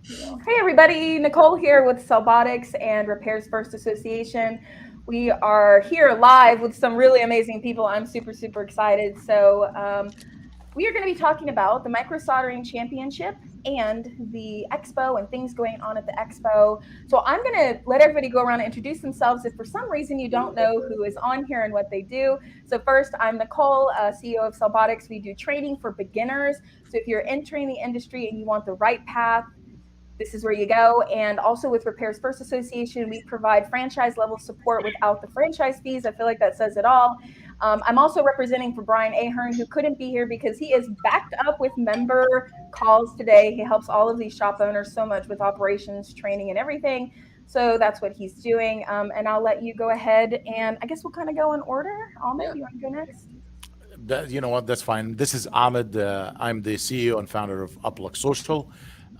Hey everybody, Nicole here with Cellbotics and Repairs First Association. We are here live with some really amazing people. I'm super excited. So we are going to be talking about the Microsoldering Championship and the expo and things going on at the expo. So I'm going to let everybody go around and introduce themselves if for some reason you don't know who is on here and what they do. So first, I'm Nicole, CEO of Cellbotics. We do training for beginners. So if you're entering the industry and you want the right path, this is where you go. And also with Repairs First Association, we provide franchise level support without the franchise fees. I feel like that says it all. I'm also representing for Brian Ahern, who couldn't be here because he is backed up with member calls today. He helps all of these shop owners so much with operations, training, and everything. So that's what he's doing. And I'll let you go ahead, and I guess we'll kind of go in order. Ahmed, you want to go next? You know what? That's fine. This is Ahmed. I'm the CEO and founder of Uplook Social.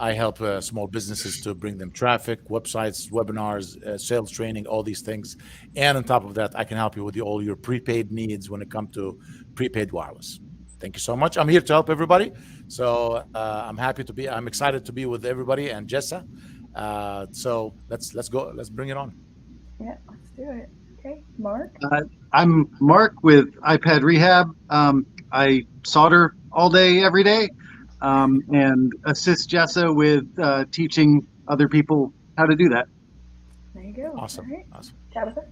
I help small businesses to bring them traffic, websites, webinars, sales training, all these things. And on top of that, I can help you with all your prepaid needs when it comes to prepaid wireless. Thank you so much. I'm here to help everybody. So I'm happy to be. I'm excited to be with everybody and Jessa. So let's go. Let's bring it on. Yeah, let's do it. Okay, Mark. I'm Mark with iPadRehab. I solder all day, every day, and assist Jessa with teaching other people how to do that. There you go. Awesome. All right. Awesome. Tabitha.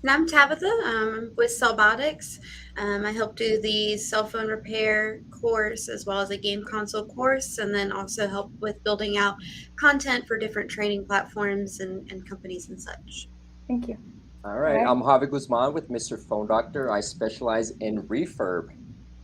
And I'm Tabitha. With Cellbotics. I help do the cell phone repair course as well as a game console course, and then also help with building out content for different training platforms and companies and such. Thank you. All right, I'm Javi Guzman with Mr. Phone Doctor. I specialize in refurb.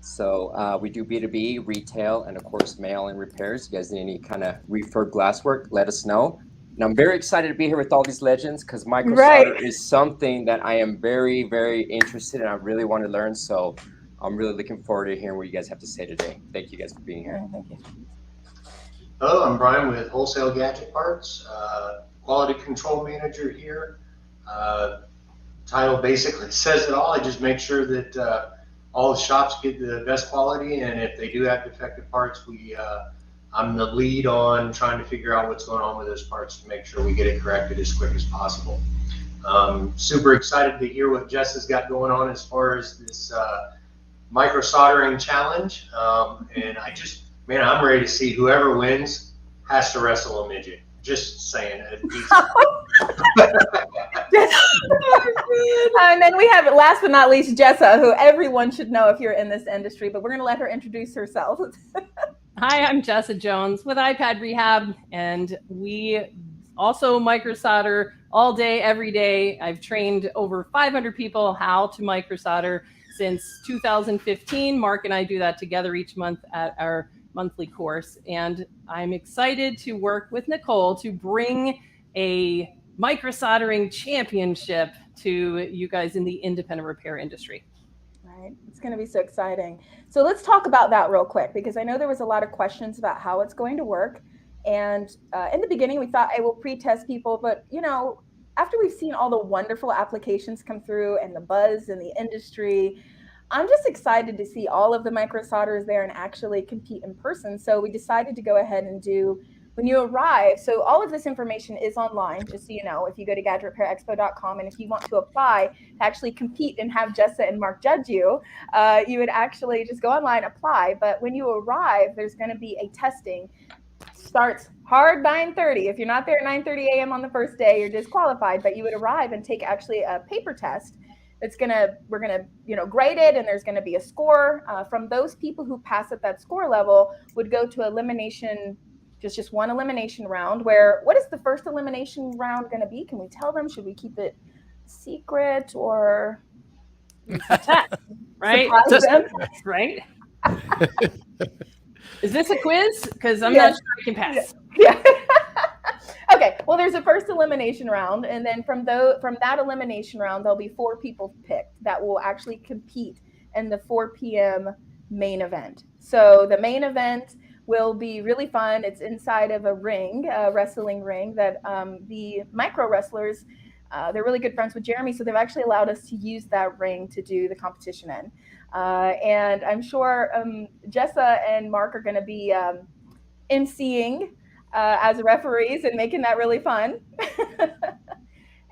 So we do B2B, retail, and of course, mail and repairs. You guys need any kind of refurb glasswork, let us know. And I'm very excited to be here with all these legends because microsolder is something that I am very interested in. I really want to learn. So I'm really looking forward to hearing what you guys have to say today. Thank you guys for being here. Thank you. Hello, I'm Brian with Wholesale Gadget Parts, Quality Control Manager here. Title basically says it all. I just make sure that all the shops get the best quality, and if they do have defective parts, I'm the lead on trying to figure out what's going on with those parts to make sure we get it corrected as quick as possible. Super excited to hear what Jessa's got going on as far as this microsoldering challenge, and I'm ready to see whoever wins has to wrestle a midget. Just saying. And then we have, last but not least, Jessa, who everyone should know if you're in this industry, but we're going to let her introduce herself. Hi, I'm Jessa Jones with iPadRehab, and we also microsolder all day, every day. I've trained over 500 people how to microsolder since 2015. Mark and I do that together each month at our monthly course, and I'm excited to work with Nicole to bring a microsoldering championship to you guys in the independent repair industry. Right. It's going to be so exciting. So let's talk about that real quick, because I know there was a lot of questions about how it's going to work. And in the beginning, we thought, hey, we'll pre-test people. But, you know, after we've seen all the wonderful applications come through and the buzz in the industry, I'm just excited to see all of the microsolderers there and actually compete in person. So we decided to go ahead and do when you arrive. So all of this information is online, just so you know, if you go to GadgetRepairExpo.com, and if you want to apply to actually compete and have Jessa and Mark judge you, you would actually just go online, apply. But when you arrive, there's going to be a testing. Starts hard 9:30. If you're not there at 9:30 a.m. on the first day, you're disqualified. But you would arrive and take actually a paper test. We're gonna grade it, and there's gonna be a score from those people who pass at that score level would go to elimination. Just one elimination round. Where what is the first elimination round going to be? Can we tell them? Should we keep it secret or right? Right? Is this a quiz? Because I'm not sure I can pass. Yeah. Okay. Well, there's a first elimination round, and then from that elimination round, there'll be 4 people picked that will actually compete in the 4 p.m. main event. So the main event will be really fun. It's inside of a ring, a wrestling ring that the micro wrestlers, they're really good friends with Jeremy, so they've actually allowed us to use that ring to do the competition in. And I'm sure Jessa and Mark are going to be emceeing as referees and making that really fun.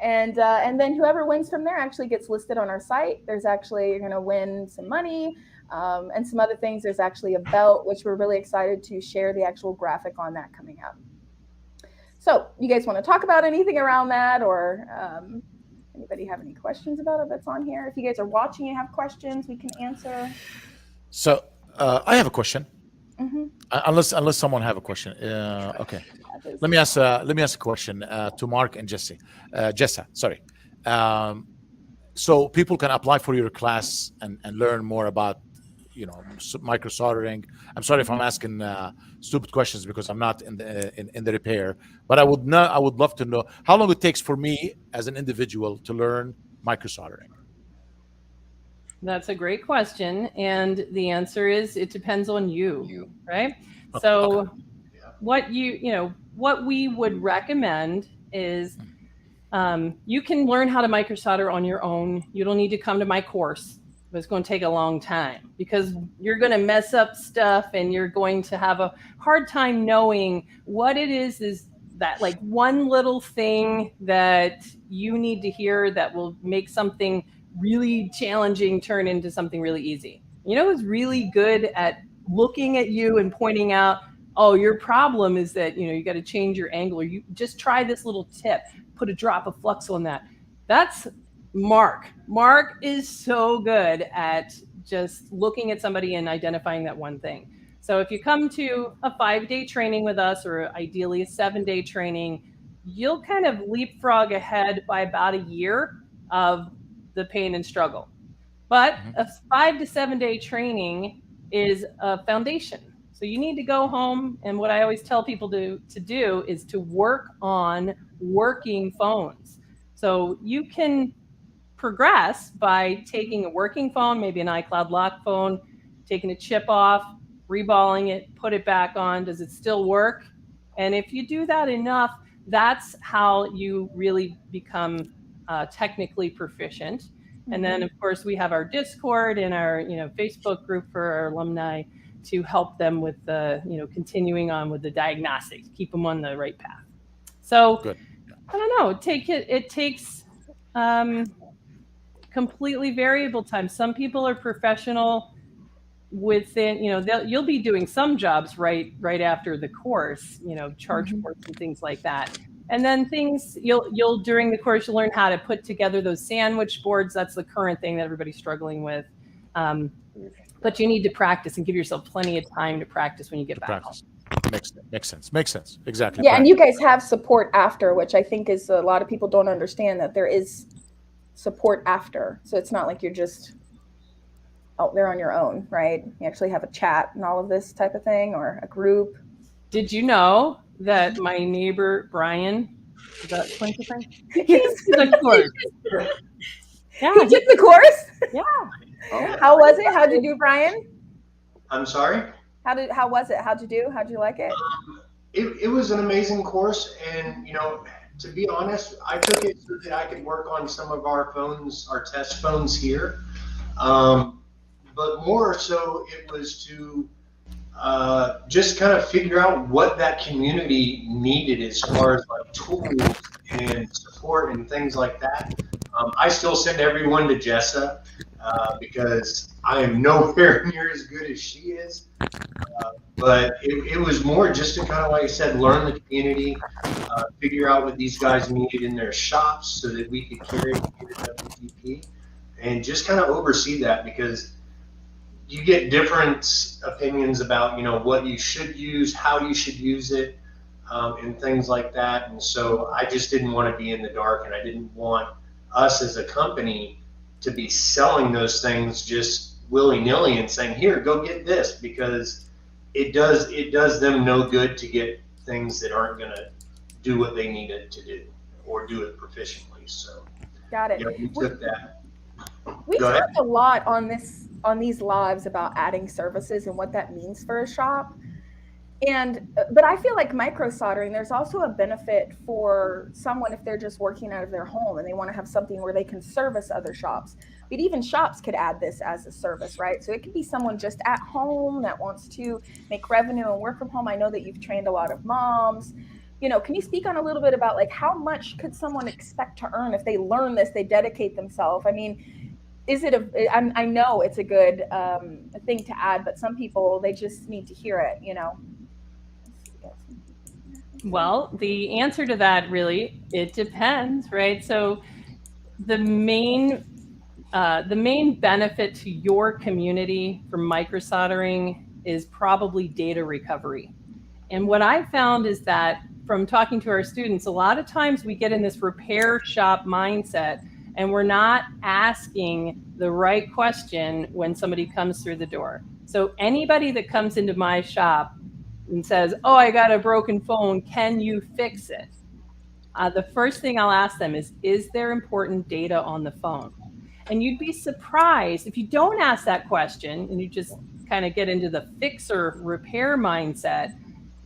And then whoever wins from there actually gets listed on our site. There's actually, you're going to win some money and some other things. There's actually a belt, which we're really excited to share the actual graphic on that coming up. So you guys want to talk about anything around that, or anybody have any questions about it that's on here? If you guys are watching and have questions, we can answer. So I have a question. Mm-hmm. Unless someone have a question. Okay. Let me ask a question to Mark and Jesse. Jessa, sorry. So people can apply for your class and learn more about, micro soldering. I'm sorry if I'm asking stupid questions because I'm not in the repair, but I would love to know how long it takes for me as an individual to learn micro soldering. That's a great question, and the answer is it depends on you, right? So what what we would recommend is you can learn how to micro solder on your own. You don't need to come to my course, but it's going to take a long time because you're going to mess up stuff and you're going to have a hard time knowing what it is that like one little thing that you need to hear that will make something really challenging turn into something really easy. Who's really good at looking at you and pointing out, oh, your problem is that, you got to change your angle, or you just try this little tip, put a drop of flux on that. That's Mark. Mark is so good at just looking at somebody and identifying that one thing. So if you come to a 5-day training with us, or ideally a 7-day training, you'll kind of leapfrog ahead by about a year of the pain and struggle. But a 5 to 7 day training is a foundation. So you need to go home, and what I always tell people to do is to work on working phones. So you can progress by taking a working phone, maybe an iCloud lock phone, taking a chip off, reballing it, put it back on. Does it still work? And if you do that enough, that's how you really become technically proficient. And then, of course, we have our Discord and our Facebook group for our alumni to help them with continuing on with the diagnostics, keep them on the right path. So good. I don't know, it takes completely variable time. Some people are professional within, you'll be doing some jobs right after the course, charge ports and things like that. And then things you'll during the course, you'll learn how to put together those sandwich boards. That's the current thing that everybody's struggling with. But you need to practice and give yourself plenty of time to practice when you get back home. Makes sense. Exactly. Yeah, and you guys have support after, which I think is a lot of people don't understand that there is support after. So it's not like you're just out there on your own, right? You actually have a chat and all of this type of thing, or a group. Did you know that my neighbor Brian, is that Quincy? He's the course. Yeah, he took the course. Yeah. Oh. How was it? How'd you do, Brian? I'm sorry? How was it? How'd you do? How'd you like it? It was an amazing course, and to be honest, I took it so that I could work on some of our phones, our test phones here. But more so, it was to just kind of figure out what that community needed as far as like tools and support and things like that. I still send everyone to Jessa because I am nowhere near as good as she is. But it was more just to kind of, like I said, learn the community, figure out what these guys needed in their shops so that we could carry it to WTP, and just kind of oversee that, because you get different opinions about, what you should use, how you should use it, and things like that. And so I just didn't want to be in the dark, and I didn't want us as a company to be selling those things just willy-nilly and saying, here, go get this, because it does them no good to get things that aren't going to do what they need it to do or do it proficiently. So got it. We took that. We talked a lot on these lives about adding services and what that means for a shop. But I feel like micro soldering, there's also a benefit for someone if they're just working out of their home and they want to have something where they can service other shops. But even shops could add this as a service, right? So it could be someone just at home that wants to make revenue and work from home. I know that you've trained a lot of moms. Can you speak on a little bit about like how much could someone expect to earn if they learn this, they dedicate themselves? I mean, I know it's a good thing to add, but some people, they just need to hear it. Well, the answer to that really, it depends, right? So the main benefit to your community from microsoldering is probably data recovery. And what I found is that from talking to our students, a lot of times we get in this repair shop mindset and we're not asking the right question when somebody comes through the door. So anybody that comes into my shop and says, oh, I got a broken phone, can you fix it? The first thing I'll ask them is there important data on the phone? And you'd be surprised if you don't ask that question and you just kind of get into the fixer repair mindset,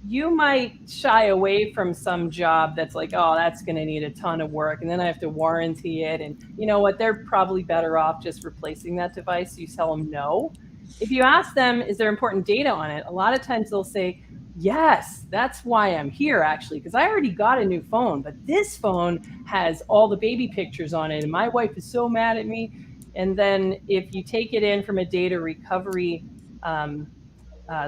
you might shy away from some job that's like, oh, that's going to need a ton of work. And then I have to warranty it. And you know what? They're probably better off just replacing that device. You tell them no. If you ask them, is there important data on it? A lot of times they'll say, yes, that's why I'm here, actually, because I already got a new phone, but this phone has all the baby pictures on it, and my wife is so mad at me. And then if you take it in from a data recovery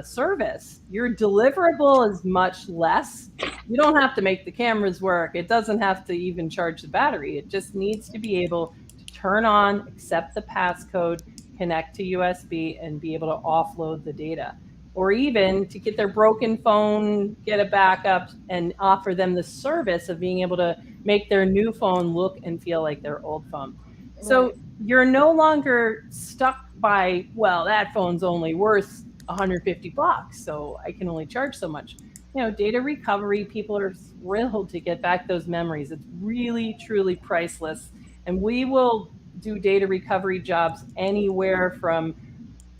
service, your deliverable is much less. You don't have to make the cameras work. It doesn't have to even charge the battery. It just needs to be able to turn on, accept the passcode, connect to USB, and be able to offload the data. Or even to get their broken phone, get a backup, and offer them the service of being able to make their new phone look and feel like their old phone. So you're no longer stuck by, well, that phone's only worth $150, so I can only charge so much. Data recovery, people are thrilled to get back those memories. It's really, truly priceless. And we will do data recovery jobs anywhere from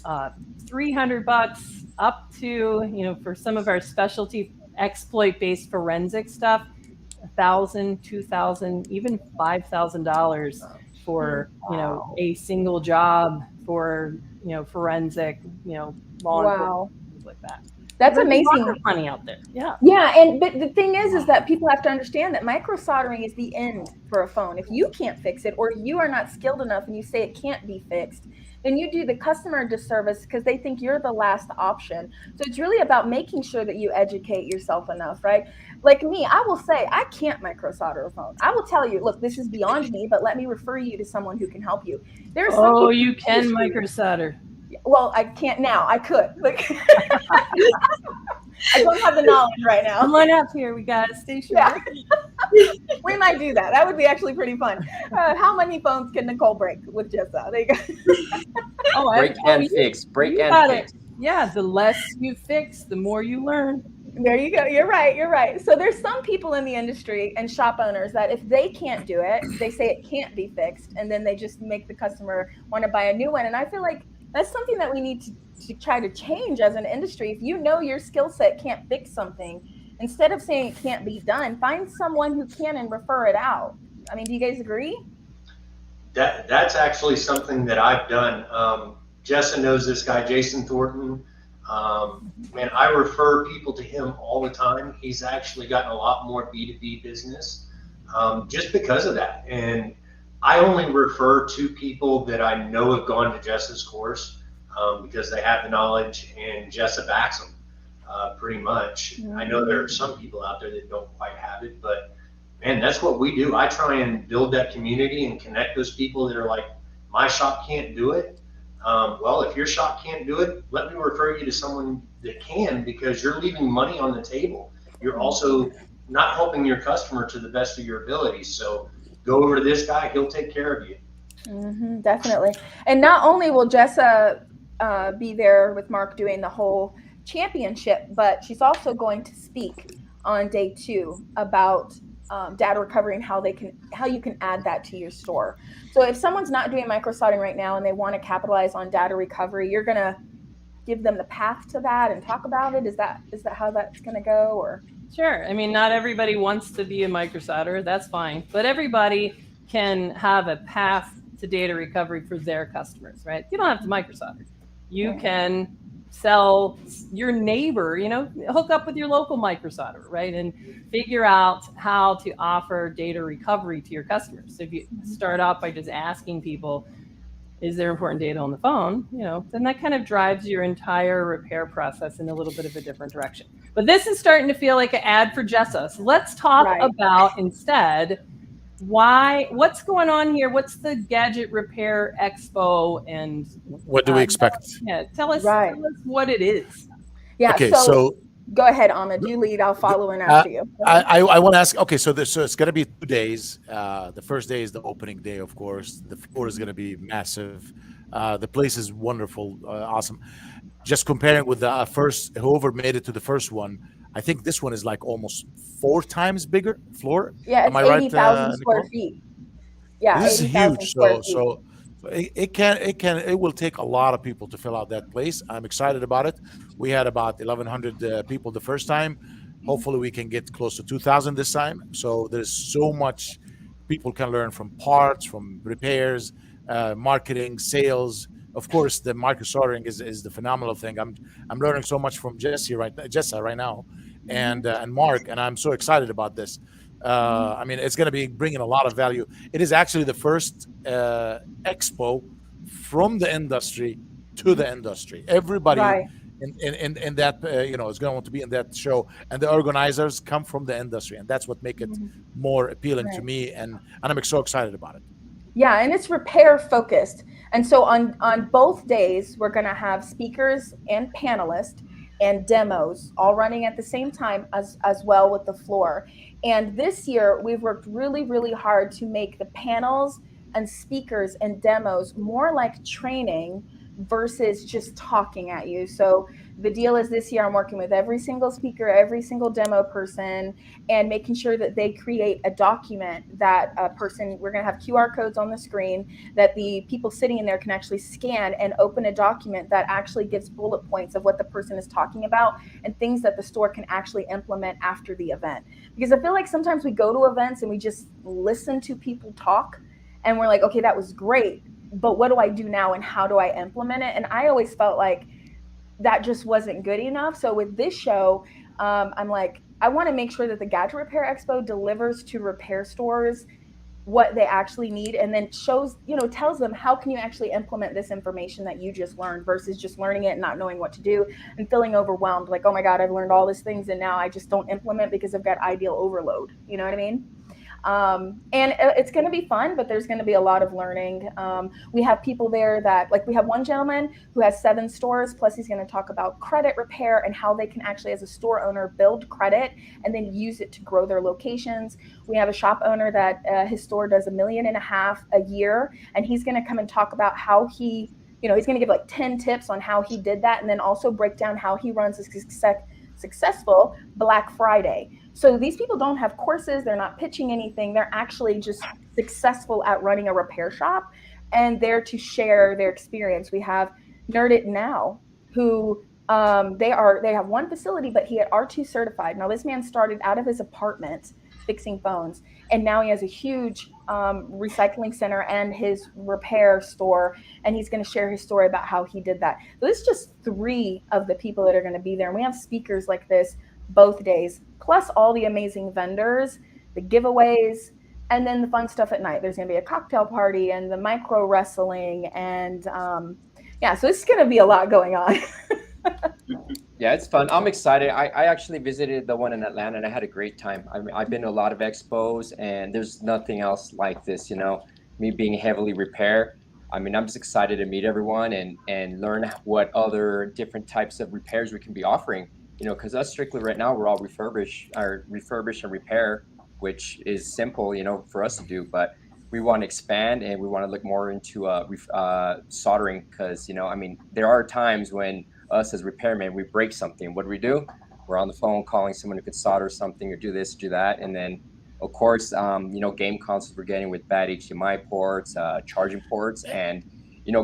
$300 up to, for some of our specialty exploit-based forensic stuff, $1,000, $2,000, even $5,000 for, a single job for, forensic, law enforcement, things like that. That's amazing. Money out there. Yeah. Yeah. But the thing is that people have to understand that micro soldering is the end for a phone. If you can't fix it, or you are not skilled enough and you say it can't be fixed, then you do the customer a disservice because they think you're the last option. So it's really about making sure that you educate yourself enough, right? Like me, I will say, I can't micro solder a phone. I will tell you, look, this is beyond me, but let me refer you to someone who can help you. There's you can micro solder. Well, I can't now. I could. I don't have the knowledge right now. Come on up here. We got a station. Yeah. We might do that. That would be actually pretty fun. How many phones can Nicole break with Jessa? There you go. Break and fix. Break and fix. Yeah, the less you fix, the more you learn. There you go. You're right. So there's some people in the industry and shop owners that if they can't do it, they say it can't be fixed, and then they just make the customer want to buy a new one. And I feel like that's something that we need to try to change as an industry. If you know your skill set can't fix something, instead of saying it can't be done, find someone who can and refer it out. I mean, do you guys agree? That's actually something that I've done. Jessa knows this guy, Jason Thornton. Man, I refer people to him all the time. He's actually gotten a lot more B2B business just because of that. And I only refer to people that I know have gone to Jessa's course because they have the knowledge and Jessa backs them pretty much. I know there are some people out there that don't quite have it, but man, that's what we do. I try and build that community and connect those people that are like, my shop can't do it. Well, if your shop can't do it, let me refer you to someone that can, because you're leaving money on the table. You're also not helping your customer to the best of your ability. So go over to this guy, he'll take care of you. Definitely. And not only will Jessa be there with Mark doing the whole championship, but she's also going to speak on day 2 about data recovery and how you can add that to your store. So if someone's not doing micro soldering right now and they want to capitalize on data recovery, you're gonna give them the path to that and talk about it? Is that how that's going to go? Or Sure. I mean, not everybody wants to be a microsolderer. That's fine. But everybody can have a path to data recovery for their customers, right? You don't have to microsolder. You can sell your neighbor, hook up with your local microsolderer, right? And figure out how to offer data recovery to your customers. So if you start off by just asking people, is there important data on the phone, then that kind of drives your entire repair process in a little bit of a different direction. But this is starting to feel like an ad for Jessa. So let's talk about instead what's going on here. What's the Gadget Repair Expo, and what do we expect? Tell us what it is. Yeah. Okay, so go ahead, Ahmed. You lead. I'll follow in after you. I want to ask. Okay, so it's going to be 2 days. The first day is the opening day, of course. The floor is going to be massive. The place is wonderful, awesome. Just comparing with the first, whoever made it to the first one, I think this one is like almost 4 times bigger floor. Yeah, it's 80,000 square feet. Yeah, this is 80,000 huge. square feet. So it will take a lot of people to fill out that place. I'm excited about it. We had about 1,100 people the first time. Hopefully we can get close to 2,000 this time. So there's so much people can learn from parts, from repairs, marketing, sales. Of course, the microsoldering is the phenomenal thing. I'm learning so much from Jessa right now, and Mark, and I'm so excited about this. I mean, it's going to be bringing a lot of value. It is actually the first expo from the industry to the industry. Everybody in that is going to be in that show, and the organizers come from the industry, and that's what makes it more appealing to me, and I'm so excited about it. Yeah, and it's repair focused. And so on both days, we're going to have speakers and panelists and demos all running at the same time as well with the floor. And this year, we've worked really, really hard to make the panels and speakers and demos more like training versus just talking at you. So the deal is this year I'm working with every single speaker, every single demo person, and making sure that they create a document that a person, we're going to have QR codes on the screen that the people sitting in there can actually scan and open a document that actually gives bullet points of what the person is talking about and things that the store can actually implement after the event. Because I feel like sometimes we go to events and we just listen to people talk and we're like, okay, that was great, but what do I do now and how do I implement it? And I always felt like that just wasn't good enough. So with this show, I'm like, I want to make sure that the Gadget Repair Expo delivers to repair stores what they actually need, and then shows, tells them how can you actually implement this information that you just learned versus just learning it and not knowing what to do and feeling overwhelmed. Like, oh my God, I've learned all these things and now I just don't implement because I've got ideal overload. You know what I mean? And it's going to be fun, but there's going to be a lot of learning. We have people there that, like, we have one gentleman who has 7 stores, plus he's going to talk about credit repair and how they can actually, as a store owner, build credit and then use it to grow their locations. We have a shop owner that his store does $1.5 million a year, and he's going to come and talk about how he, he's going to give like 10 tips on how he did that, and then also break down how he runs a successful Black Friday. So these people don't have courses, they're not pitching anything, they're actually just successful at running a repair shop and there to share their experience. We have Nerd It Now, who they have one facility, but he had R2 certified. Now this man started out of his apartment fixing phones, and now he has a huge recycling center and his repair store, and he's going to share his story about how he did that. So this is just 3 of the people that are going to be there, and we have speakers like this both days, plus all the amazing vendors, the giveaways, and then the fun stuff at night. There's going to be a cocktail party and the micro wrestling, and so it's going to be a lot going on. Yeah, it's fun. I'm excited. I actually visited the one in Atlanta and I had a great time. I've been to a lot of expos and there's nothing else like this, me being heavily repair. I'm just excited to meet everyone and learn what other different types of repairs we can be offering, because us strictly right now, we're all refurbish and repair, which is simple, for us to do, but we want to expand and we want to look more into soldering because, there are times when us as repairmen, we break something. What do? We're on the phone calling someone who could solder something or do this, do that. And then, of course, game consoles we're getting with bad HDMI ports, charging ports. And,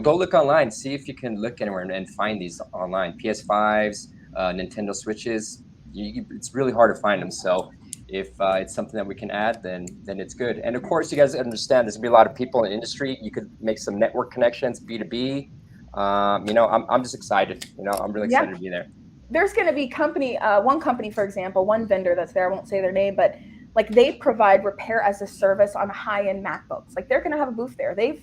go look online, see if you can look anywhere and find these online. PS5s, Nintendo Switches, it's really hard to find them. So if it's something that we can add, then it's good. And of course, you guys understand there's gonna be a lot of people in the industry. You could make some network connections, B2B. I'm just excited. I'm really excited to be there. There's going to be one company, for example, one vendor that's there, I won't say their name, but like they provide repair as a service on high-end MacBooks. Like they're going to have a booth there. They've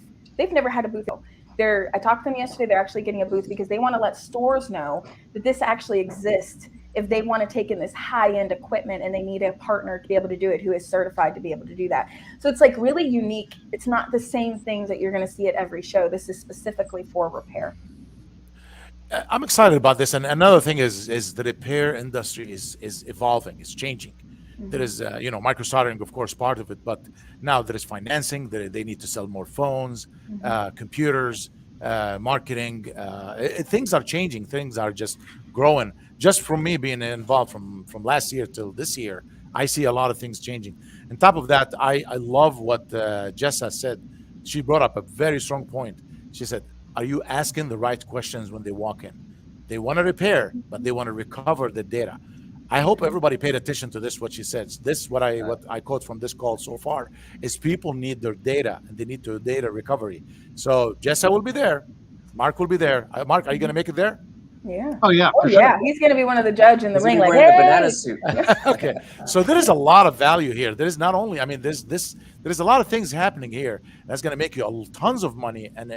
never had a booth. I talked to them yesterday. They're actually getting a booth because they want to let stores know that this actually exists if they want to take in this high-end equipment and they need a partner to be able to do it who is certified to be able to do that. So it's like really unique. It's not the same things that you're going to see at every show. This is specifically for repair. I'm excited about this. And another thing is the repair industry is evolving, it's changing. There is, microsoldering, of course, part of it, but now there is financing. They need to sell more phones, computers, marketing. Things are changing. Things are just growing. Just from me being involved from last year till this year, I see a lot of things changing. On top of that, I love what Jessa said. She brought up a very strong point. She said, are you asking the right questions when they walk in? They want to repair, but they want to recover the data. I hope everybody paid attention to this, what she said. This, what I quote from this call so far, is people need their data, and they need their data recovery. So Jessa will be there. Mark will be there. Mark, are you going to make it there? Yeah. Oh yeah. Oh yeah. He's going to be one of the judge in the ring, like, wearing the hey! banana suit. Okay. So there is a lot of value here. There is not only, there's a lot of things happening here that's going to make you tons of money and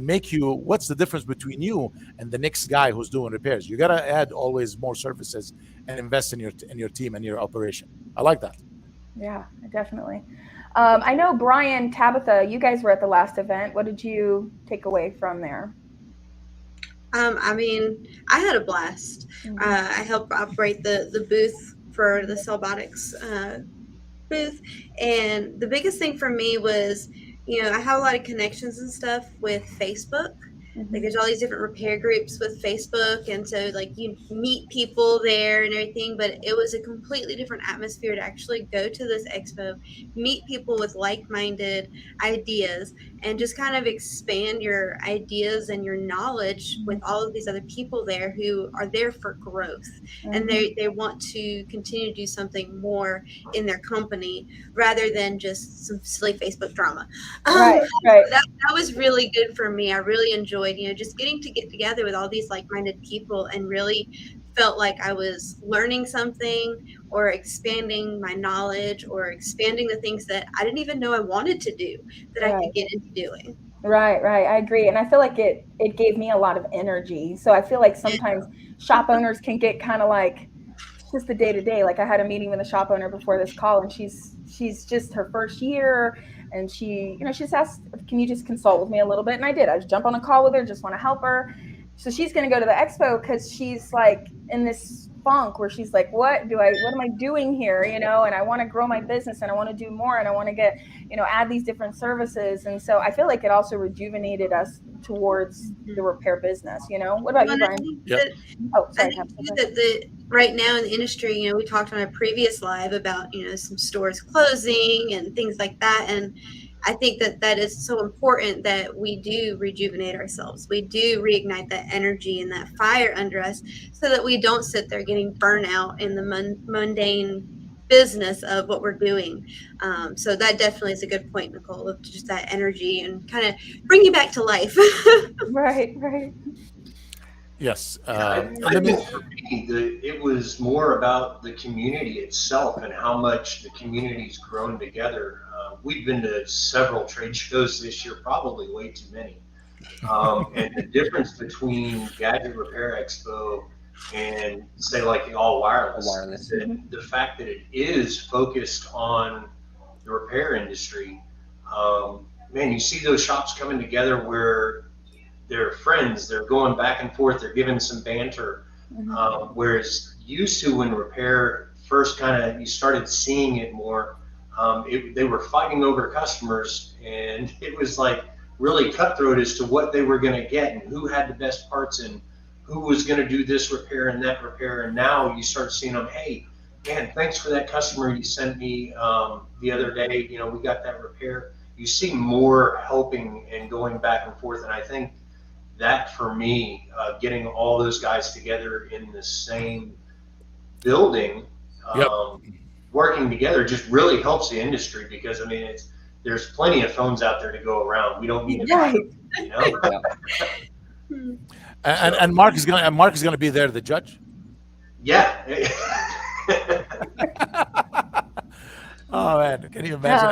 make you, what's the difference between you and the next guy who's doing repairs? You got to add always more services and invest in your team and your operation. I like that. Yeah, definitely. I know Brian, Tabitha, you guys were at the last event. What did you take away from there? I had a blast. I helped operate the booth for the Cellbotics booth. And the biggest thing for me was, I have a lot of connections and stuff with Facebook. Like there's all these different repair groups with Facebook. And so like you meet people there and everything, but it was a completely different atmosphere to actually go to this expo, meet people with like-minded ideas, and just kind of expand your ideas and your knowledge with all of these other people there who are there for growth. And they want to continue to do something more in their company rather than just some silly Facebook drama. Right. That was really good for me. I really enjoyed, just getting to get together with all these like-minded people, and really felt like I was learning something or expanding my knowledge or expanding the things that I didn't even know I wanted to do that I could get into doing. Right. I agree. And I feel like it gave me a lot of energy. So I feel like sometimes shop owners can get kind of like just the day-to-day. Like I had a meeting with a shop owner before this call, and she's just her first year. And she just asked, can you just consult with me a little bit? And I did. I just jump on a call with her, just want to help her. So she's going to go to the expo because she's like in this funk where she's like, what am I doing here? And I want to grow my business, and I want to do more, and I want to get, add these different services. And so I feel like it also rejuvenated us towards the repair business. What about you, Brian? Yep. Sorry. I think that right now in the industry, we talked on a previous live about, some stores closing and things like that. And I think that is so important that we do rejuvenate ourselves. We do reignite that energy and that fire under us so that we don't sit there getting burnout in the mundane business of what we're doing. So that definitely is a good point, Nicole, of just that energy and kind of bring you back to life. Right. Yes. I think for me, it was more about the community itself and how much the community's grown together. We've been to several trade shows this year, probably way too many. And the difference between Gadget Repair Expo and say like the all wireless. The fact that it is focused on the repair industry, man, you see those shops coming together where they're friends, they're going back and forth, they're giving some banter. Whereas used to, when repair first you started seeing it more, they were fighting over customers, and it was like really cutthroat as to what they were going to get and who had the best parts and who was going to do this repair and that repair. And now you start seeing them, hey, man, thanks for that customer you sent me the other day. We got that repair. you see more helping and going back and forth. And I think that for me, getting all those guys together in the same building, Yep. working together just really helps the industry, because I mean, there's plenty of phones out there to go around. We don't need to buy them, you know? And Mark is gonna be there, the judge. Yeah. Oh man, can you imagine?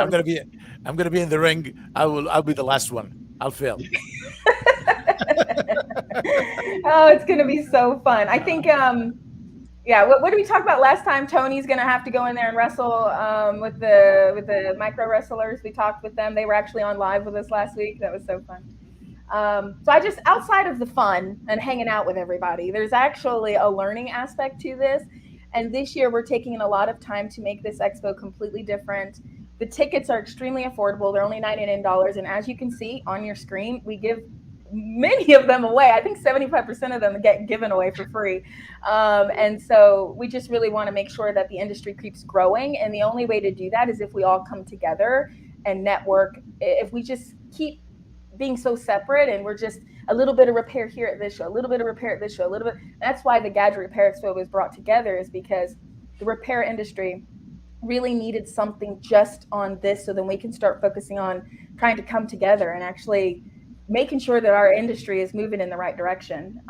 I'm gonna be in the ring. I'll be the last one. I'll fail. Oh, it's gonna be so fun. I think yeah, what did we talk about last time? Tony's gonna have to go in there and wrestle with the micro wrestlers. We talked with them. They were actually on live with us last week. That was so fun. So I just, outside of the fun and hanging out with everybody, there's actually a learning aspect to this. And this year we're taking a lot of time to make this expo completely different. The tickets are extremely affordable. They're only $99. And as you can see on your screen, we give many of them away. I think 75% of them get given away for free. And so we just really want to make sure that the industry keeps growing. And the only way to do that is if we all come together and network. If we just keep being so separate and we're just a little bit of repair here at this show, a little bit of repair at this show, a little bit. That's why the Gadget Repair Expo was brought together, is because the repair industry really needed something just on this, so then we can start focusing on trying to come together and actually making sure that our industry is moving in the right direction.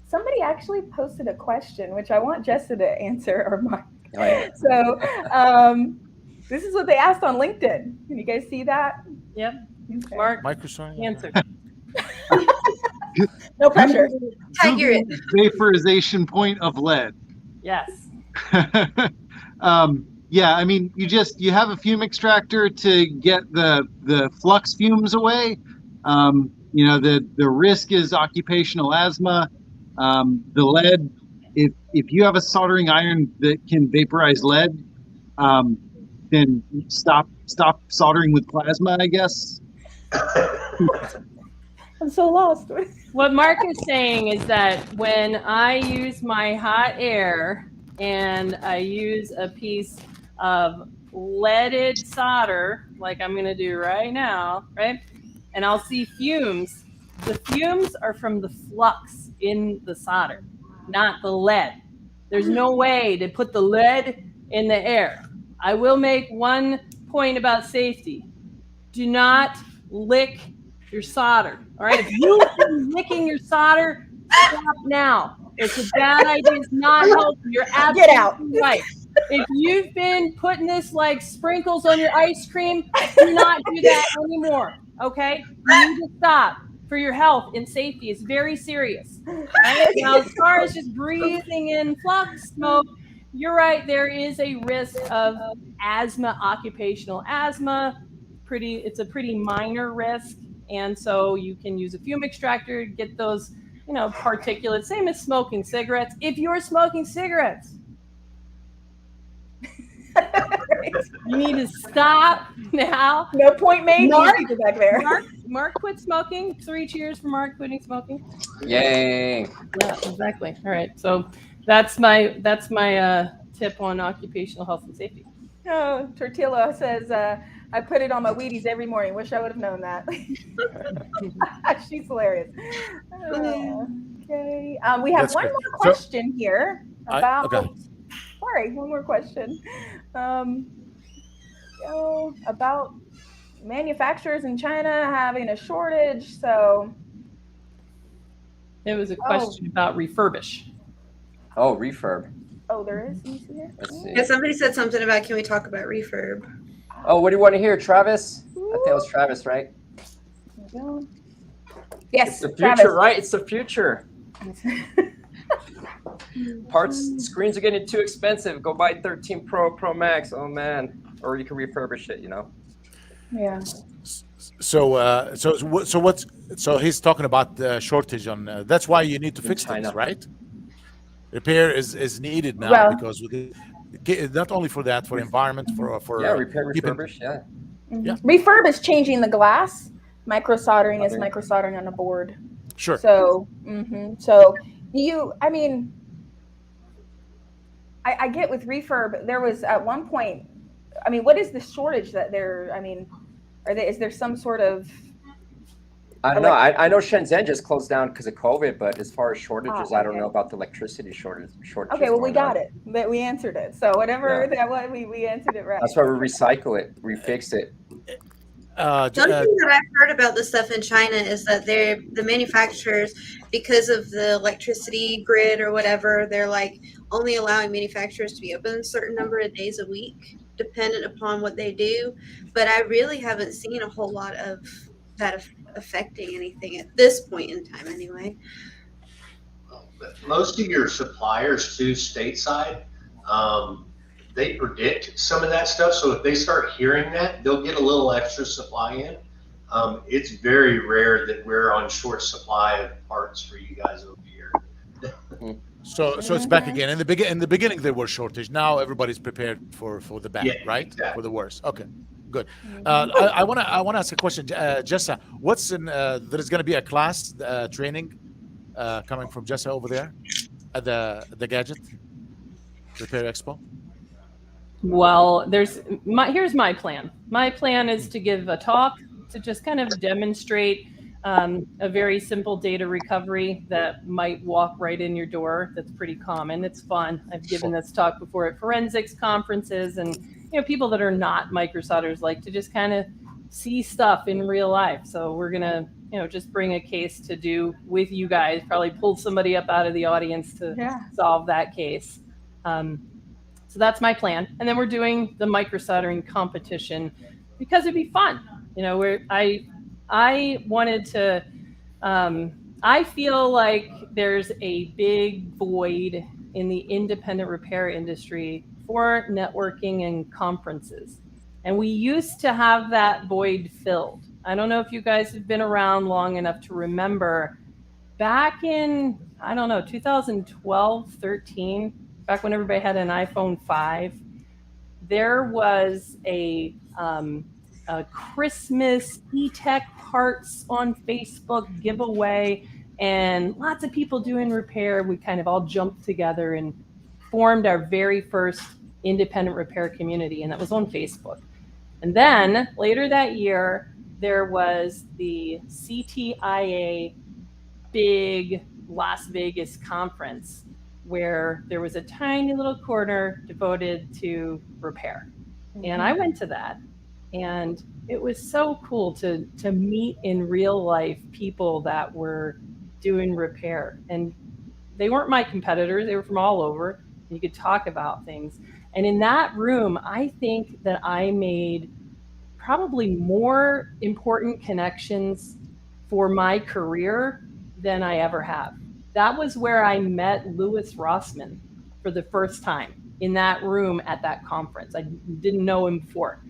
Somebody actually posted a question, which I want Jessa to answer, or Mike. Oh, yeah. So this is what they asked on LinkedIn. Can you guys see that? Yep. Okay. Mark, Microsoft. answer. No pressure. Tiger it. Vaporization point of lead. Yes. Yeah, I mean, you have a fume extractor to get the flux fumes away. You know, the risk is occupational asthma. The lead, if you have a soldering iron that can vaporize lead, then stop soldering with plasma, I guess. I'm so lost. What Mark is saying is that when I use my hot air and I use a piece of leaded solder, like I'm going to do right now, right? And I'll see fumes. The fumes are from the flux in the solder, not the lead. There's no way to put the lead in the air. I will make one point about safety. Do not lick your solder. All right. If you've been licking your solder, stop now. It's a bad idea. It's not healthy. You're absolutely Get out. right. If you've been putting this like sprinkles on your ice cream, do not do that anymore. Okay. You need to stop for your health and safety. It's very serious. Right? Now, as far as just breathing in flux smoke, you're right. There is a risk of asthma, occupational asthma. It's a pretty minor risk. And so you can use a fume extractor to get those, particulates, same as smoking cigarettes. If you're smoking cigarettes, you need to stop now. No point made. Mark, People back there. Mark quit smoking. 3 cheers for Mark quitting smoking. Yay. Yeah, exactly. All right. So that's my tip on occupational health and safety. Oh, Tortilla says, I put it on my Wheaties every morning. Wish I would have known that. She's hilarious. Okay. We have That's one good. more question here about. Okay. Sorry, one more question. About manufacturers in China having a shortage. So. There was a question about refurbish. Oh, refurb. Oh, there is? Can you see it? Let's see. Yeah, somebody said something about, can we talk about refurb? Oh, what do you want to hear, Travis? I think it was Travis, right? Yes, It's the future, Travis. right? It's the future. Screens are getting too expensive. Go buy 13 Pro Max. Oh man, or you can refurbish it. Yeah. So he's talking about the shortage on. That's why you need to fix China. things, right? Repair is needed now, Well- because not only for that, for environment, for repair, keeping- refurbish. Yeah. Yeah. Refurb is changing the glass. Micro soldering is micro soldering on a board. Sure. So, I get with refurb, there was at one point, what is the shortage that Is there some sort of I don't know. I know Shenzhen just closed down because of COVID, but as far as shortages, I don't okay. know about the electricity shortages. Okay, well, we going got on. it. That we answered it. So whatever Yeah. that was, we answered it right. That's why we recycle it, refix it. The only thing that I've heard about this stuff in China is that the manufacturers, because of the electricity grid or whatever, they're like only allowing manufacturers to be open a certain number of days a week, dependent upon what they do. But I really haven't seen a whole lot of that affecting anything at this point in time, anyway. But most of your suppliers too, stateside, they predict some of that stuff. So if they start hearing that, they'll get a little extra supply in. It's very rare that we're on short supply of parts for you guys over here. So it's back again. In the beginning there was shortage. Now everybody's prepared for the bad, Yeah, right? exactly. For the worst. Okay, good. I want to ask a question, Jessa. There's going to be a class training coming from Jessa over there at the Gadget Repair Expo. Well, here's my plan. My plan is to give a talk to just kind of demonstrate a very simple data recovery that might walk right in your door. That's pretty common. It's fun. I've given this talk before at forensics conferences, and people that are not microsolders like to just kind of see stuff in real life. So we're gonna just bring a case to do with you guys. Probably pull somebody up out of the audience to solve that case. So that's my plan. And then we're doing the microsoldering competition because it'd be fun. Where I wanted to, I feel like there's a big void in the independent repair industry for networking and conferences. And we used to have that void filled. I don't know if you guys have been around long enough to remember back in, 2012, 13, back when everybody had an iPhone 5, there was a Christmas e-tech parts on Facebook giveaway, and lots of people doing repair. We kind of all jumped together and formed our very first independent repair community, and that was on Facebook. And then later that year, there was the CTIA big Las Vegas conference, where there was a tiny little corner devoted to repair. And I went to that, and it was so cool to meet in real life people that were doing repair. And they weren't my competitors, they were from all over. You could talk about things. And in that room, I think that I made probably more important connections for my career than I ever have. That was where I met Louis Rossmann for the first time, in that room at that conference. I didn't know him before.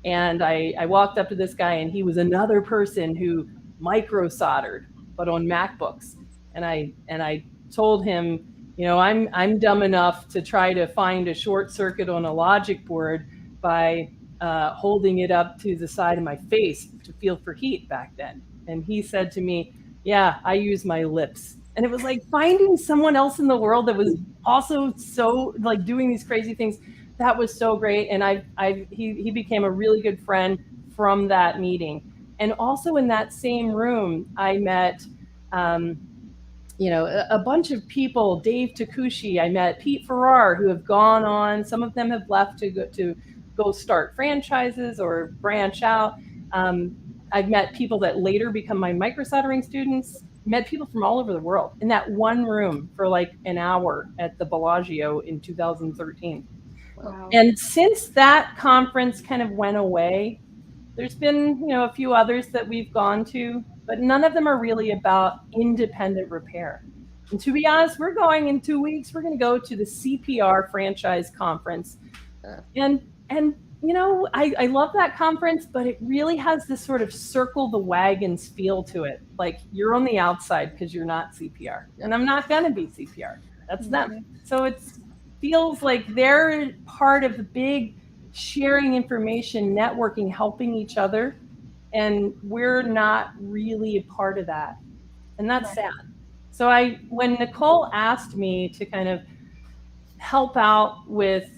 And I walked up to this guy, and he was another person who micro soldered, but on MacBooks. And I told him, I'm dumb enough to try to find a short circuit on a logic board by holding it up to the side of my face to feel for heat back then. And he said to me, yeah, I use my lips. And it was like finding someone else in the world that was also so like doing these crazy things. That was so great. And he became a really good friend from that meeting. And also in that same room, I met, a bunch of people, Dave Takushi, I met Pete Farrar, who have gone on. Some of them have left to go start franchises or branch out. I've met people that later become my microsoldering students, met people from all over the world in that one room for like an hour at the Bellagio in 2013. Wow. And since that conference kind of went away, there's been, a few others that we've gone to, but none of them are really about independent repair. And to be honest, we're going in 2 weeks, we're going to go to the CPR franchise conference. And I love that conference, but it really has this sort of circle the wagons feel to it. Like you're on the outside because you're not CPR, and I'm not going to be CPR. That's them. So it feels like they're part of the big sharing information, networking, helping each other. And we're not really a part of that. And that's sad. So when Nicole asked me to kind of help out with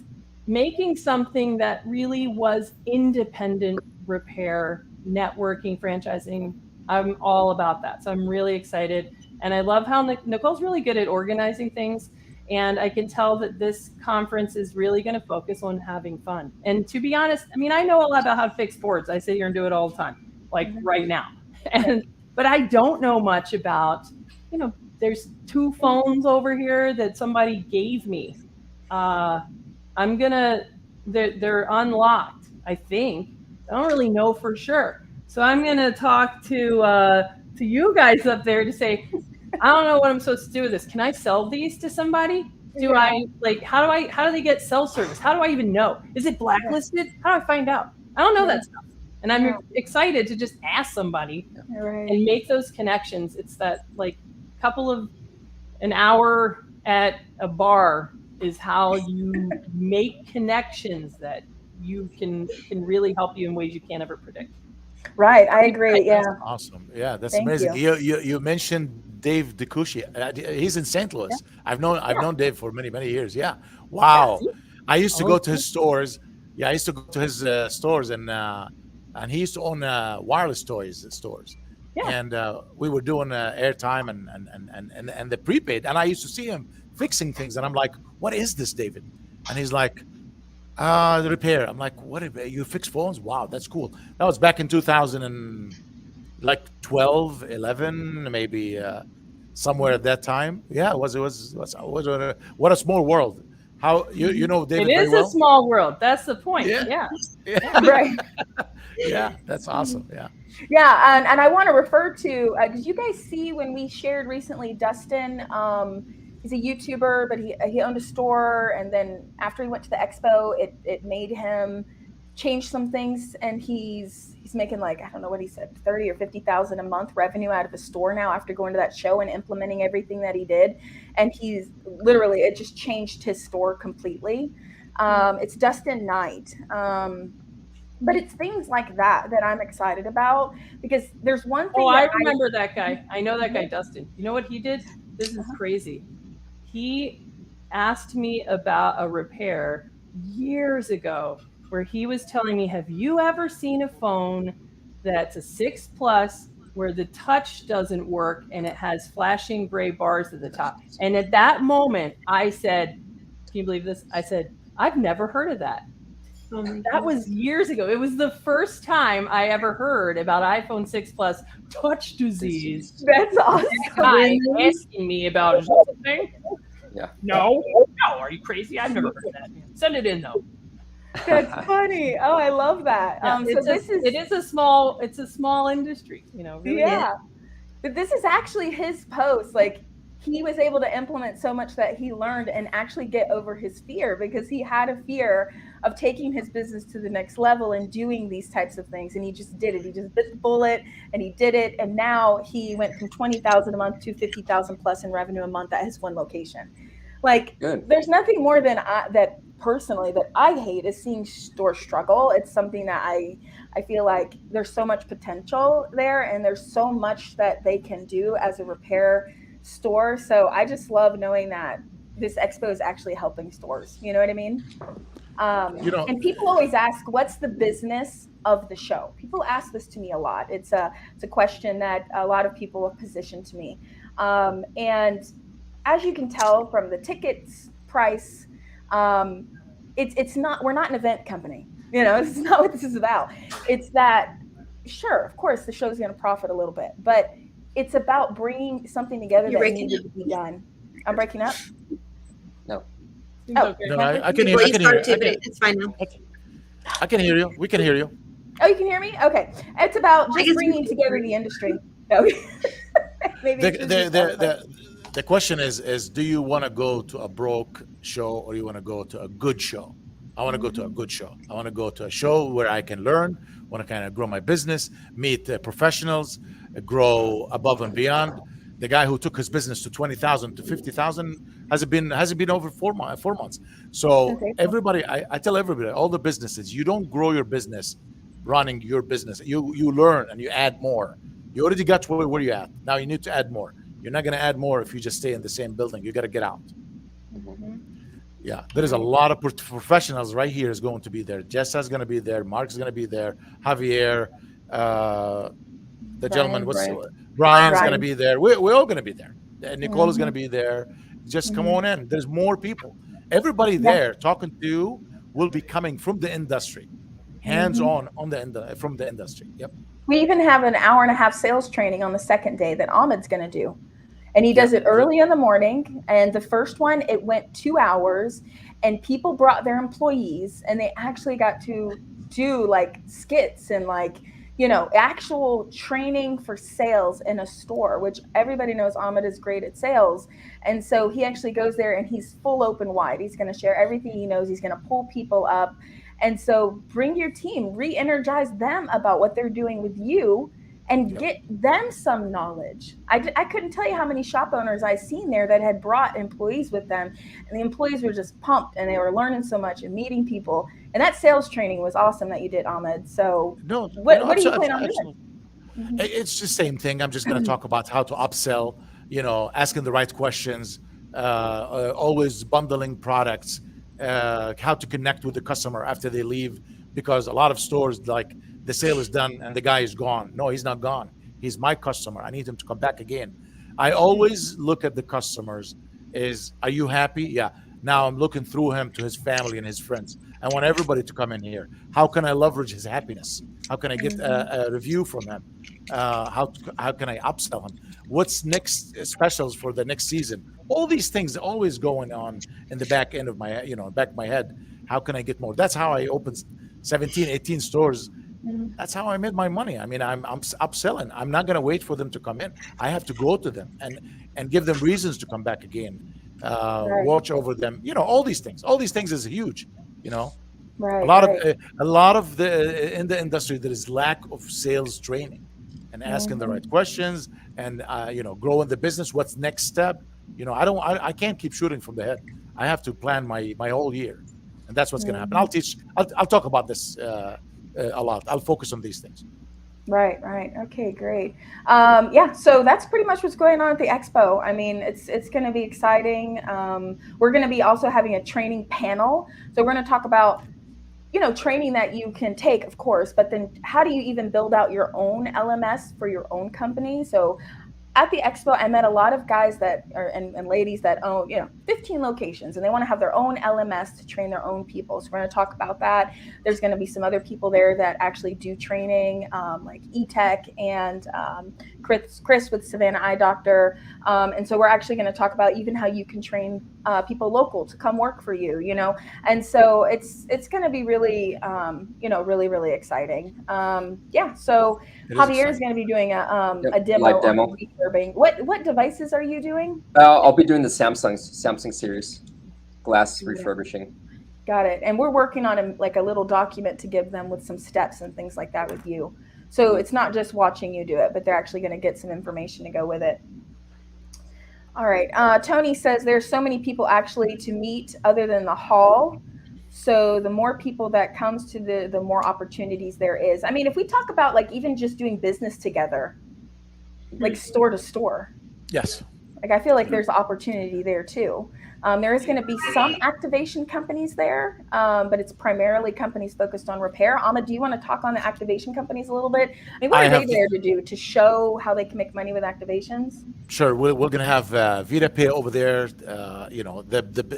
making something that really was independent repair networking, franchising. I'm all about that. So I'm really excited. And I love how Nicole's really good at organizing things. And I can tell that this conference is really going to focus on having fun. And to be honest, I mean, I know a lot about how to fix boards. I sit here and do it all the time, like right now. But I don't know much about, there's 2 phones over here that somebody gave me. They're unlocked, I think. I don't really know for sure. So I'm going to talk to you guys up there to say, I don't know what I'm supposed to do with this. Can I sell these to somebody? How do they get cell service? How do I even know? Is it blacklisted? How do I find out? I don't know that stuff. And I'm excited to just ask somebody and make those connections. It's that an hour at a bar is how you make connections that you can really help you in ways you can't ever predict. Right. I agree. Yeah. That's awesome. Yeah. That's Thank amazing. You mentioned Dave DeCucci. He's in St. Louis. Yeah. I've known Dave for many, many years. Yeah. Wow. Yeah. I used to go to his stores. Yeah. I used to go to his stores and he used to own wireless stores. Yeah. And we were doing airtime and the prepaid. And I used to see him fixing things. And I'm like, what is this, David? And he's like, the repair. I'm like, what? You fix phones? Wow, that's cool. That was back in 2012, 11, maybe somewhere at that time. Yeah, it was what a small world. How you know David it is very well? A small world. That's the point. Yeah. Right. Yeah, that's awesome. Yeah. Yeah, and I want to refer to. Did you guys see when we shared recently, Dustin? He's a YouTuber, but he owned a store, and then after he went to the expo, it made him change some things, and he's making like, I don't know what he said, 30 or 50,000 a month revenue out of a store now after going to that show and implementing everything that he did, and he's literally, it just changed his store completely. It's Dustin Knight. But it's things like that I'm excited about, because there's one thing. Oh, I remember that guy. I know that guy, Dustin. You know what he did? This is crazy. He asked me about a repair years ago where he was telling me, have you ever seen a phone that's a 6 Plus where the touch doesn't work and it has flashing gray bars at the top? And at that moment, I said, can you believe this? I said, I've never heard of that. That was years ago. It was the first time I ever heard about iPhone 6 Plus touch disease. That's awesome. Guy asking me about something. Yeah. No. Are you crazy? I've never heard of that. Send it in though. That's funny. Oh, I love that. Yeah, it's a small industry, really. Yeah. But this is actually his post. Like, he was able to implement so much that he learned and actually get over his fear, because he had a fear of taking his business to the next level and doing these types of things. And he just did it. He just bit the bullet and he did it. And now he went from 20,000 a month to 50,000 plus in revenue a month at his one location. Like, there's nothing more than that personally that I hate is seeing stores struggle. It's something that I feel like there's so much potential there, and there's so much that they can do as a repair store. So I just love knowing that this expo is actually helping stores. You know what I mean? And people always ask, what's the business of the show? People ask this to me a lot. It's a question that a lot of people have positioned to me. And as you can tell from the tickets price, it's not, we're not an event company. This is not what this is about. It's that, sure, of course, the show's going to profit a little bit, but it's about bringing something together that needed to be done. I'm breaking up? No. Oh, no, I can hear you. It's fine now. I can hear you. We can hear you. Oh, you can hear me? Okay. It's about just bringing together the industry. No. Maybe the question is, do you want to go to a broke show or you want to go to a good show? I want to go to a good show. I want to go to a show where I can learn, want to kind of grow my business, meet professionals, grow above and beyond. The guy who took his business to 20,000 to 50,000 hasn't been over 4 months. So everybody, I tell everybody, all the businesses, you don't grow your business running your business. You learn and you add more. You already got to where you're at. Now you need to add more. You're not going to add more if you just stay in the same building. You got to get out. Mm-hmm. Yeah, there is a lot of professionals right here is going to be there. Jessa's going to be there. Mark's going to be there. Javier, The gentleman, what's Brian. Brian's Brian. going to be there. We're all going to be there. Nicole is going to Mhm. be there. Just come Mhm. on in. There's more people. Everybody Yeah. there talking to you will be coming from the industry, hands Mhm. on from the industry. Yep. We even have an hour and a half sales training on the second day that Ahmed's going to do. And he does Yeah. it early in the morning. And the first one, it went 2 hours, and people brought their employees, and they actually got to do like skits and like, actual training for sales in a store, which everybody knows Ahmed is great at sales. And so he actually goes there and he's full open wide. He's going to share everything he knows. He's going to pull people up. And so bring your team, re-energize them about what they're doing with you, and Yep. get them some knowledge. I couldn't tell you how many shop owners I seen there that had brought employees with them, and the employees were just pumped and they were learning so much and meeting people. And that sales training was awesome that you did, Ahmed. So No, what do you plan on doing? absolutely. Mhm. It's the same thing. I'm just going to talk about how to upsell, asking the right questions, always bundling products, how to connect with the customer after they leave. Because a lot of stores, like, the sale is done and the guy is gone. No, he's not gone. He's my customer. I need him to come back again. I always look at the customers are you happy? Yeah. Now I'm looking through him to his family and his friends. I want everybody to come in here. How can I leverage his happiness? How can I get a review from him? How can I upsell him? What's next specials for the next season? All these things always going on in the back end of back of my head. How can I get more? That's how I opened 17, 18 stores. Mhm. That's how I made my money. I mean, I'm upselling. I'm not going to wait for them to come in. I have to go to them and give them reasons to come back again. Right, Watch over them. All these things. All these things is huge. You know, right, right. a lot of the in the industry there is lack of sales training and asking the right Mhm. questions and growing the business. What's next step? I can't keep shooting from the head. I have to plan my whole year, and that's what's going to happen. Mhm. I'll talk about this a lot. I'll focus on these things. Right, right. Okay, great. Yeah, so that's pretty much what's going on at the expo. I mean, it's going to be exciting. We're going to be also having a training panel. So we're going to talk about, training that you can take, of course, but then how do you even build out your own LMS for your own company? So at the expo, I met a lot of guys and ladies that own, 15 locations, and they want to have their own LMS to train their own people. So we're going to talk about that. There's going to be some other people there that actually do training, like eTech and Chris with Savannah Eye Doctor. And so we're actually going to talk about even how you can train people local to come work for you, And so it's going to be really, really, really exciting. Yeah. So It is Javier is exciting. going to be doing a Yep, demo live on demo. refurbing. What devices are you doing? I'll be doing the Samsung series glass Yeah. refurbishing. Got it. And we're working on a little document to give them with some steps and things like that with you. So it's not just watching you do it, but they're actually going to get some information to go with it. All right. Tony says there's so many people actually to meet other than the hall. So the more people that comes to the more opportunities there is. I mean, if we talk about like even just doing business together, like store to store, Yes. like I feel like there's opportunity there too. There is going to be some activation companies there, but it's primarily companies focused on repair. Ahmed, do you want to talk on the activation companies a little bit? I mean, what I are they have there to do? To show how they can make money with activations? Sure. We're going to have VitaPay over there.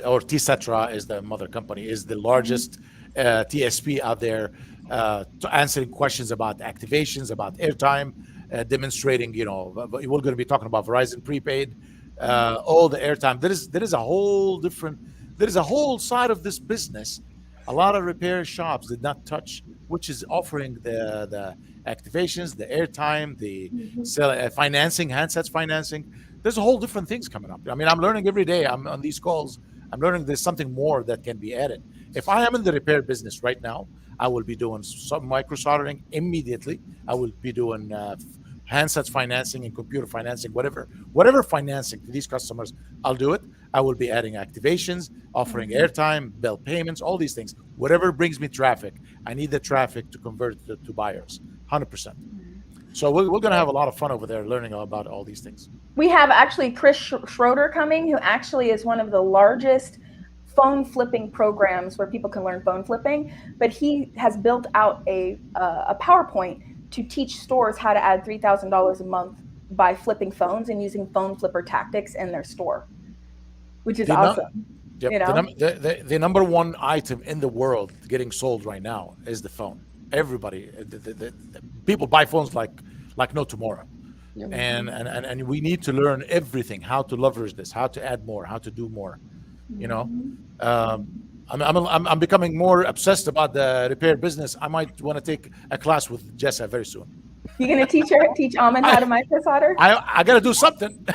Or Tcetra is the mother company, is the largest TSP out there, to answering questions about activations, about airtime, demonstrating. We're going to be talking about Verizon prepaid, all the airtime. There is a whole side of this business. A lot of repair shops did not touch, which is offering the activations, the airtime, the financing, handsets financing. There's a whole different things coming up. I mean, I'm learning every day. I'm on these calls. I'm learning there's something more that can be added. If I am in the repair business right now, I will be doing some microsoldering immediately. I will be doing handsets financing and computer financing, whatever financing to these customers, I'll do it. I will be adding activations, offering airtime, bill payments, all these things. Whatever brings me traffic, I need the traffic to convert to buyers, 100%. So we're going to have a lot of fun over there learning about all these things. We have actually Chris Schroeder coming, who actually is one of the largest phone flipping programs where people can learn phone flipping, but he has built out a PowerPoint to teach stores how to add $3,000 a month by flipping phones and using phone flipper tactics in their store, which is awesome. Yep. You know? The number one item in the world getting sold right now is the phone. Everybody, the people buy phones like no tomorrow. Yep. And we need to learn everything, how to leverage this, how to add more, how to do more. You know, I'm becoming more obsessed about the repair business. I might want to take a class with Jessa very soon. You're gonna teach Ahmed how to microsolder? I gotta do something.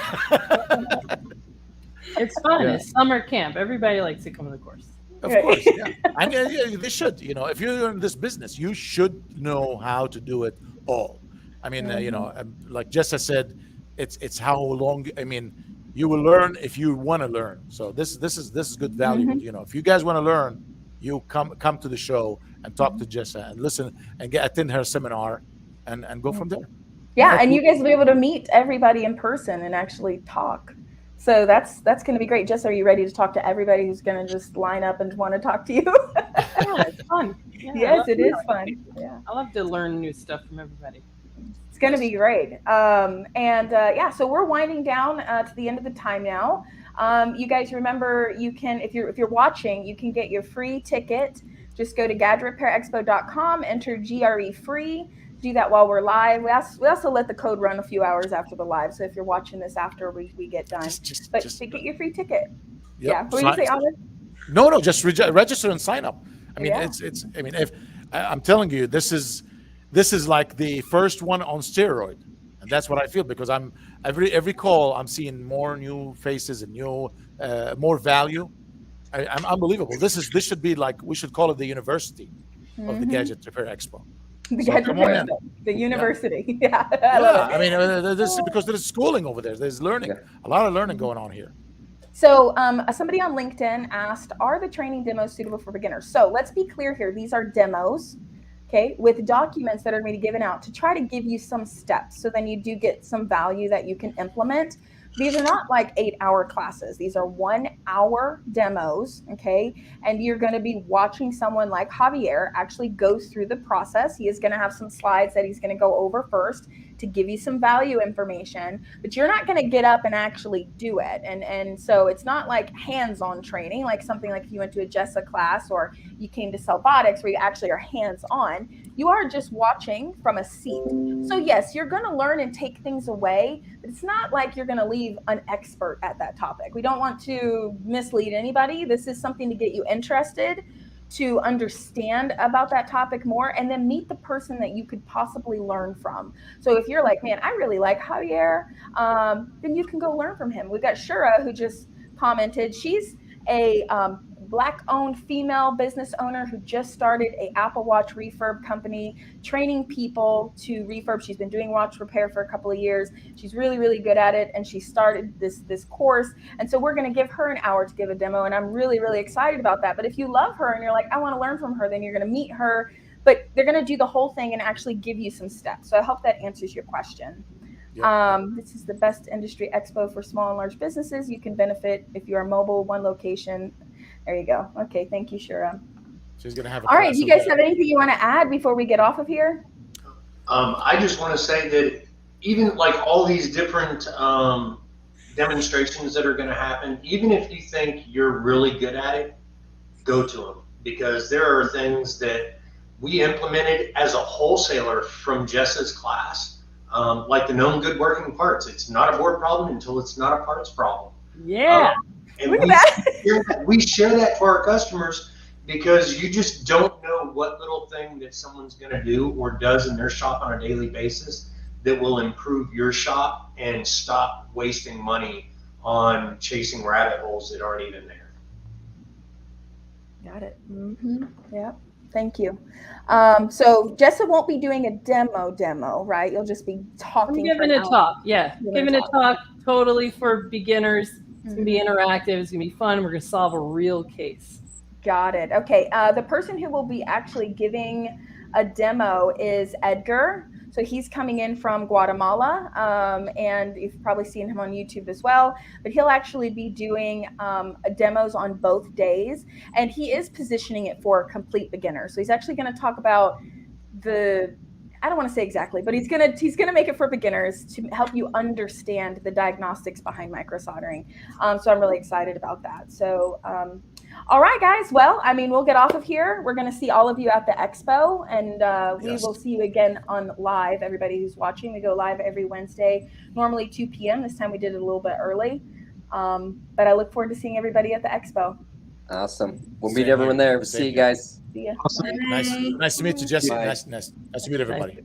It's fun. Yeah. It's summer camp. Everybody likes to come to the course. Of course, yeah. And they should. You know, if you're in this business, you should know how to do it all. I mean, you know, like Jessa said, it's how long. I mean, you will learn if you want to learn. So this is good value. You know, if you guys want to learn, you come to the show and talk to Jessa and listen and attend her seminar and go from there. Yeah, and you guys will be able to meet everybody in person and actually talk. So that's going to be great. Jess, are you ready to talk to everybody who's going to just line up and want to talk to you? Yeah, it's fun. Yeah, yes, it is fun. Yeah, I love to learn new stuff from everybody. It's going to be great. So we're winding down to the end of the time now. You guys remember, you can, if you're watching, you can get your free ticket. Just go to GadgetRepairExpo.com, enter GRE free. Do that while we're live. We also let the code run a few hours after the live. So if you're watching this after we get done, just get your free ticket. Yep. Yeah. What do you say, Ahmed? No, just register and sign up. I mean, Yeah. it's. I mean, if I'm telling you, this is like the first one on steroid, and that's what I feel, because I'm every call I'm seeing more new faces and new more value. I'm unbelievable. This should be like, we should call it the university of the Gadget Repair Expo. The So Gadget come on Repair in. Expo, the university. Yeah. I mean, this is because there's schooling over there. There's learning, a lot of learning going on here. So somebody on LinkedIn asked, are the training demos suitable for beginners? So let's be clear here. These are demos, okay, with documents that are going to be given out to try to give you some steps. So then you do get some value that you can implement. These are not like 8-hour classes. These are 1-hour demos, okay? And you're going to be watching someone like Javier actually go through the process. He is going to have some slides that he's going to go over first to give you some value information, but you're not going to get up and actually do it. And so it's not like hands-on training, like something like if you went to a Jessa class or you came to Celbotics where you actually are hands-on. You are just watching from a seat. So yes, you're going to learn and take things away, but it's not like you're going to leave an expert at that topic. We don't want to mislead anybody. This is something to get you interested, to understand about that topic more, and then meet the person that you could possibly learn from. So if you're like, man, I really like Javier, then you can go learn from him. We've got Shura, who just commented. She's a Black-owned female business owner who just started a Apple Watch refurb company, training people to refurb. She's been doing watch repair for a couple of years. She's really, really good at it, and she started this course. And so we're going to give her an hour to give a demo, and I'm really, really excited about that. But if you love her and you're like, I want to learn from her, then you're going to meet her. But they're going to do the whole thing and actually give you some steps. So I hope that answers your question. Yep. This is the best industry expo for small and large businesses. You can benefit if you are mobile, one location. There you go. Okay, thank you, Shura. She's gonna have. All right, do you guys have anything you want to add before we get off of here? I just want to say that even like all these different demonstrations that are going to happen, even if you think you're really good at it, go to them, because there are things that we implemented as a wholesaler from Jessa's class, like the known good working parts. It's not a board problem until it's not a parts problem. Yeah. And we share that for our customers, because you just don't know what little thing that someone's going to do or does in their shop on a daily basis that will improve your shop and stop wasting money on chasing rabbit holes that aren't even there. Got it. Mm-hmm. Yeah. Thank you. So Jessa won't be doing a demo, right? You'll just be talking. I'm giving a talk. Yeah. Giving a talk totally for beginners. It's going to be interactive. It's going to be fun. We're going to solve a real case. Got it. Okay. The person who will be actually giving a demo is Edgar. So he's coming in from Guatemala, and you've probably seen him on YouTube as well. But he'll actually be doing demos on both days, and he is positioning it for complete beginners. So he's actually going to talk about I don't want to say exactly, but he's gonna make it for beginners to help you understand the diagnostics behind microsoldering. So I'm really excited about that. So all right, guys. Well, I mean, we'll get off of here. We're going to see all of you at the expo, and we will see you again on live. Everybody who's watching, we go live every Wednesday, normally 2 p.m. This time we did it a little bit early, but I look forward to seeing everybody at the expo. Awesome. We'll meet everyone there. See you guys. See ya. Awesome. Bye. Nice to meet you, Jesse. Bye. Nice to meet everybody.